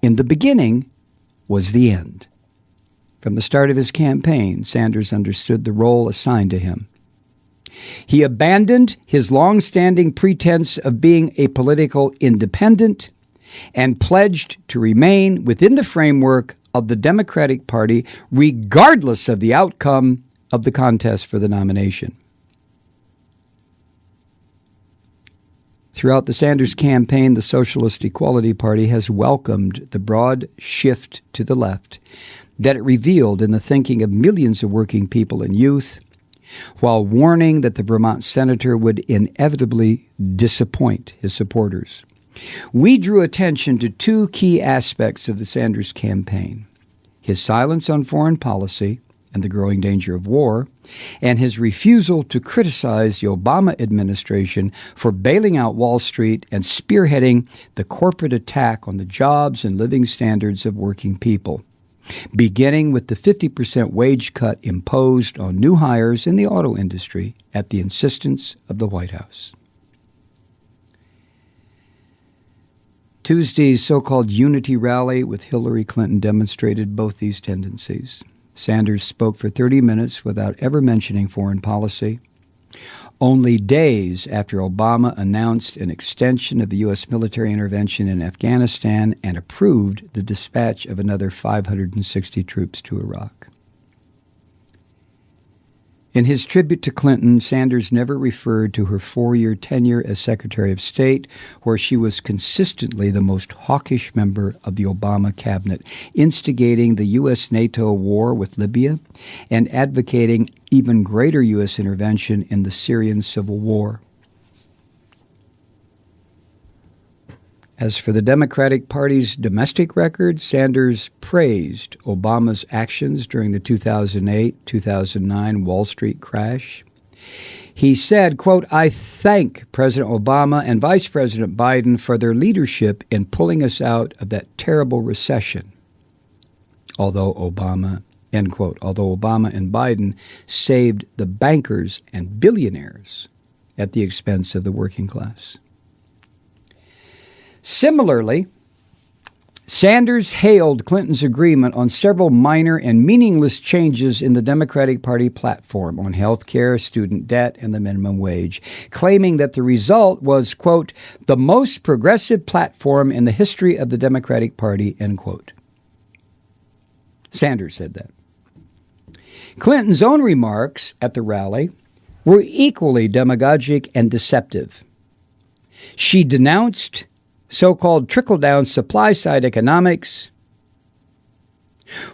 in the beginning was the end. From the start of his campaign, Sanders understood the role assigned to him. He abandoned his long-standing pretense of being a political independent and pledged to remain within the framework of the Democratic Party regardless of the outcome of the contest for the nomination. Throughout the Sanders campaign, the Socialist Equality Party has welcomed the broad shift to the left that it revealed in the thinking of millions of working people and youth, while warning that the Vermont senator would inevitably disappoint his supporters. We drew attention to two key aspects of the Sanders campaign: his silence on foreign policy and the growing danger of war, and his refusal to criticize the Obama administration for bailing out Wall Street and spearheading the corporate attack on the jobs and living standards of working people, beginning with the 50% wage cut imposed on new hires in the auto industry at the insistence of the White House. Tuesday's so-called unity rally with Hillary Clinton demonstrated both these tendencies. Sanders spoke for 30 minutes without ever mentioning foreign policy. Only days after Obama announced an extension of the U.S. military intervention in Afghanistan and approved the dispatch of another 560 troops to Iraq. In his tribute to Clinton, Sanders never referred to her 4-year tenure as Secretary of State, where she was consistently the most hawkish member of the Obama cabinet, instigating the U.S.-NATO war with Libya and advocating even greater U.S. intervention in the Syrian civil war. As for the Democratic Party's domestic record, Sanders praised Obama's actions during the 2008-2009 Wall Street crash. He said, quote, "I thank President Obama and Vice President Biden for their leadership in pulling us out of that terrible recession." Although Obama and Biden saved the bankers and billionaires at the expense of the working class. Similarly, Sanders hailed Clinton's agreement on several minor and meaningless changes in the Democratic Party platform on health care, student debt, and the minimum wage, claiming that the result was, quote, "the most progressive platform in the history of the Democratic Party," end quote. Sanders said that. Clinton's own remarks at the rally were equally demagogic and deceptive. She denounced so-called trickle-down supply-side economics,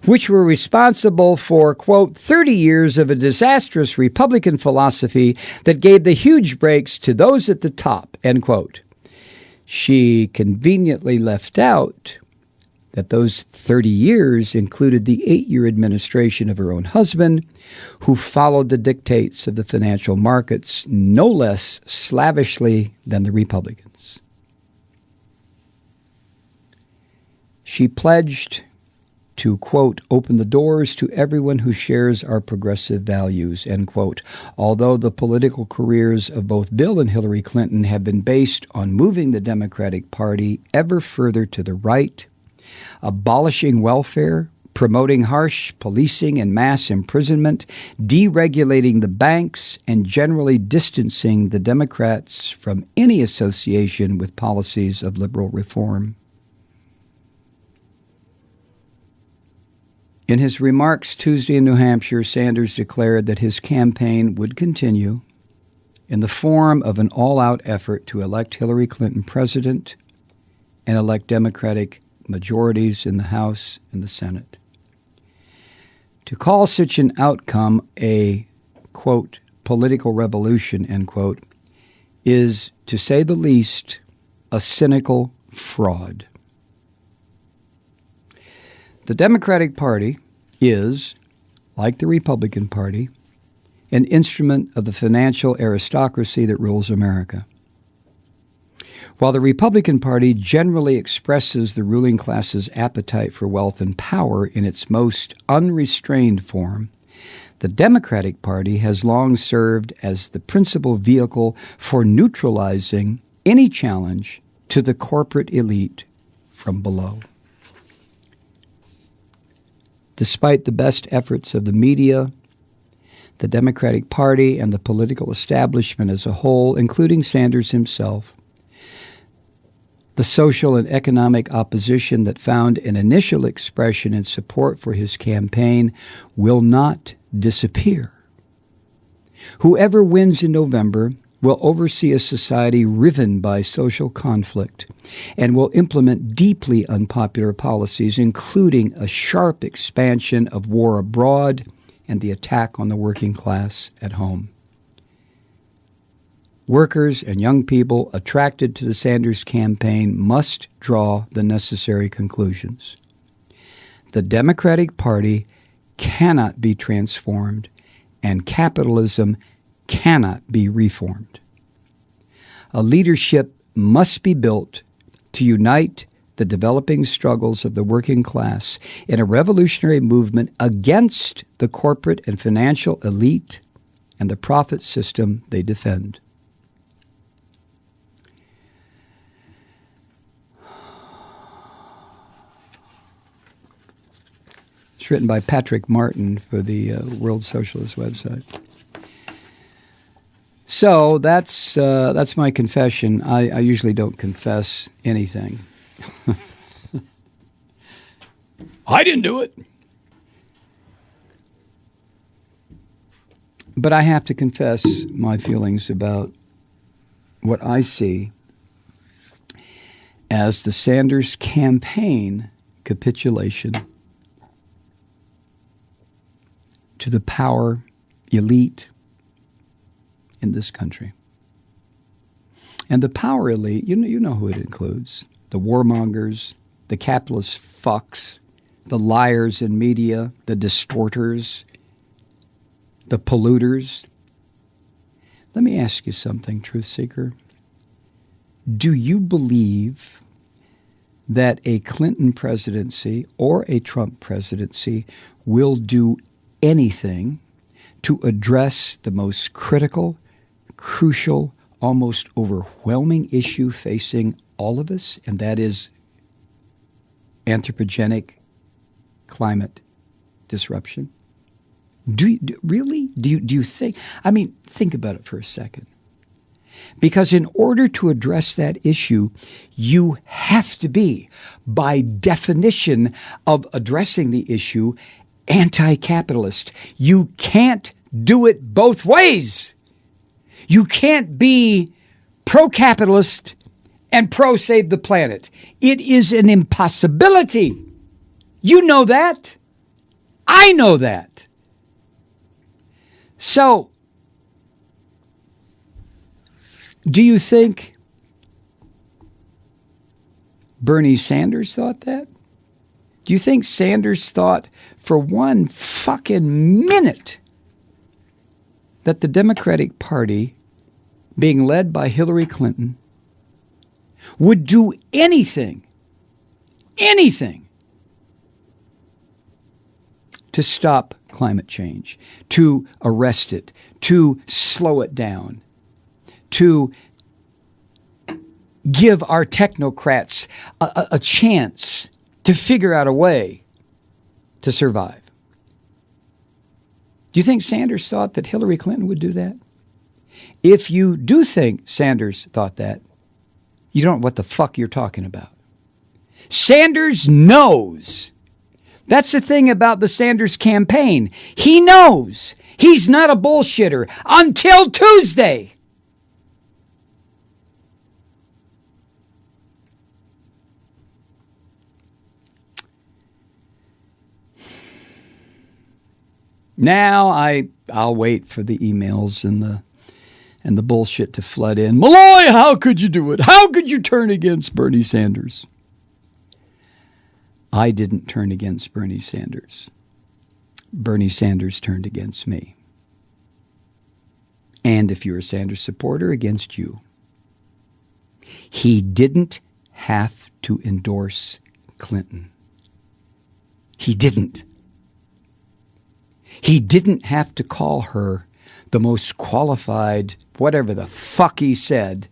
which were responsible for, quote, 30 years of a disastrous Republican philosophy that gave the huge breaks to those at the top, end quote. She conveniently left out that those 30 years included the 8-year administration of her own husband, who followed the dictates of the financial markets no less slavishly than the Republicans. She pledged to, quote, "open the doors to everyone who shares our progressive values," end quote, although the political careers of both Bill and Hillary Clinton have been based on moving the Democratic Party ever further to the right, abolishing welfare, promoting harsh policing and mass imprisonment, deregulating the banks, and generally distancing the Democrats from any association with policies of liberal reform. In his remarks Tuesday in New Hampshire, Sanders declared that his campaign would continue in the form of an all-out effort to elect Hillary Clinton president and elect Democratic majorities in the House and the Senate. To call such an outcome a, quote, political revolution, end quote, is, to say the least, a cynical fraud. The Democratic Party is, like the Republican Party, an instrument of the financial aristocracy that rules America. While the Republican Party generally expresses the ruling class's appetite for wealth and power in its most unrestrained form, the Democratic Party has long served as the principal vehicle for neutralizing any challenge to the corporate elite from below. Despite the best efforts of the media, the Democratic Party, and the political establishment as a whole, including Sanders himself, the social and economic opposition that found an initial expression in support for his campaign will not disappear. Whoever wins in November will oversee a society riven by social conflict and will implement deeply unpopular policies, including a sharp expansion of war abroad and the attack on the working class at home. Workers and young people attracted to the Sanders campaign must draw the necessary conclusions. The Democratic Party cannot be transformed, and capitalism cannot be reformed. A leadership must be built to unite the developing struggles of the working class in a revolutionary movement against the corporate and financial elite and the profit system they defend. It's written by Patrick Martin for the World Socialist website. So that's my confession. I usually don't confess anything. I didn't do it. But I have to confess my feelings about what I see as the Sanders campaign capitulation to the power elite in this country. And the power elite, you know who it includes. The warmongers, the capitalist fucks, the liars in media, the distorters, the polluters. Let me ask you something, truth seeker. Do you believe that a Clinton presidency or a Trump presidency will do anything to address the most critical, crucial, almost overwhelming issue facing all of us, and that is anthropogenic climate disruption? Do you think? I mean, think about it for a second. Because in order to address that issue, you have to be, by definition of addressing the issue, anti-capitalist. You can't do it both ways. You can't be pro-capitalist and pro-save the planet. It is an impossibility. You know that. I know that. So, do you think Bernie Sanders thought that? Do you think Sanders thought for one fucking minute that the Democratic Party, being led by Hillary Clinton, would do anything to stop climate change, to arrest it, to slow it down, to give our technocrats a chance to figure out a way to survive? Do you think Sanders thought that Hillary Clinton would do that? If you do think Sanders thought that, you don't know what the fuck you're talking about. Sanders knows. That's the thing about the Sanders campaign. He knows. He's not a bullshitter until Tuesday. Now I'll wait for the emails and the bullshit to flood in. Malloy, how could you do it? How could you turn against Bernie Sanders? I didn't turn against Bernie Sanders. Bernie Sanders turned against me. And if you're a Sanders supporter, against you. He didn't have to endorse Clinton. He didn't. He didn't have to call her the most qualified, whatever the fuck he said.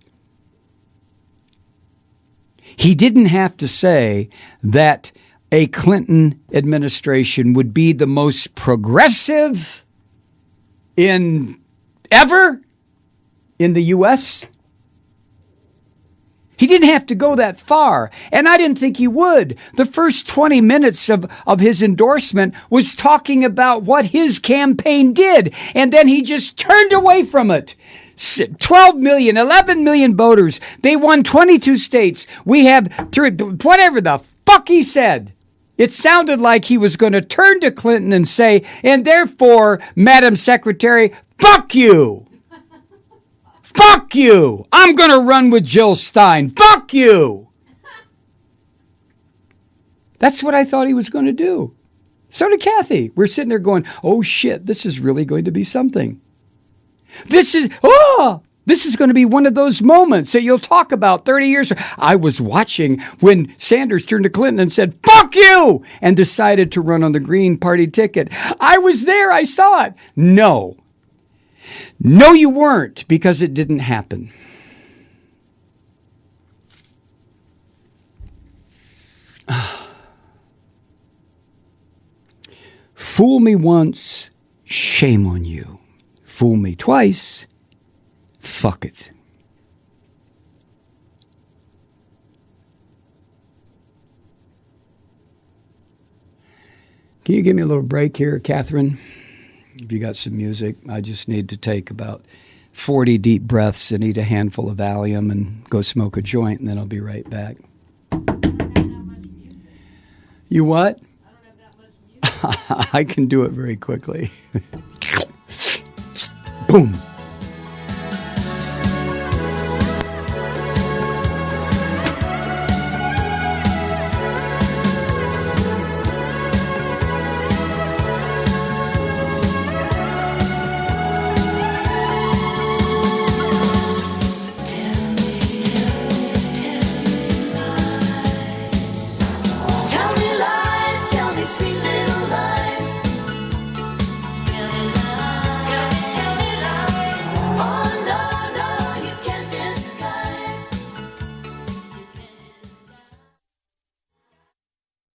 He didn't have to say that a Clinton administration would be the most progressive in ever in the U.S.? He didn't have to go that far, and I didn't think he would. The first 20 minutes of his endorsement was talking about what his campaign did, and then he just turned away from it. 12 million, 11 million voters. They won 22 states. We have whatever the fuck he said. It sounded like he was going to turn to Clinton and say, and therefore, Madam Secretary, fuck you. Fuck you. I'm going to run with Jill Stein. Fuck you. That's what I thought he was going to do. So did Kathy. We're sitting there going, oh shit, this is really going to be something. This is going to be one of those moments that you'll talk about 30 years. I was watching when Sanders turned to Clinton and said, fuck you, and decided to run on the Green Party ticket. I was there. I saw it. No, you weren't, because it didn't happen. Fool me once, shame on you. Fool me twice, fuck it. Can you give me a little break here, Catherine? If you got some music, I just need to take about 40 deep breaths and eat a handful of Valium and go smoke a joint, and then I'll be right back. You what? I don't have that much music. I can do it very quickly. Boom.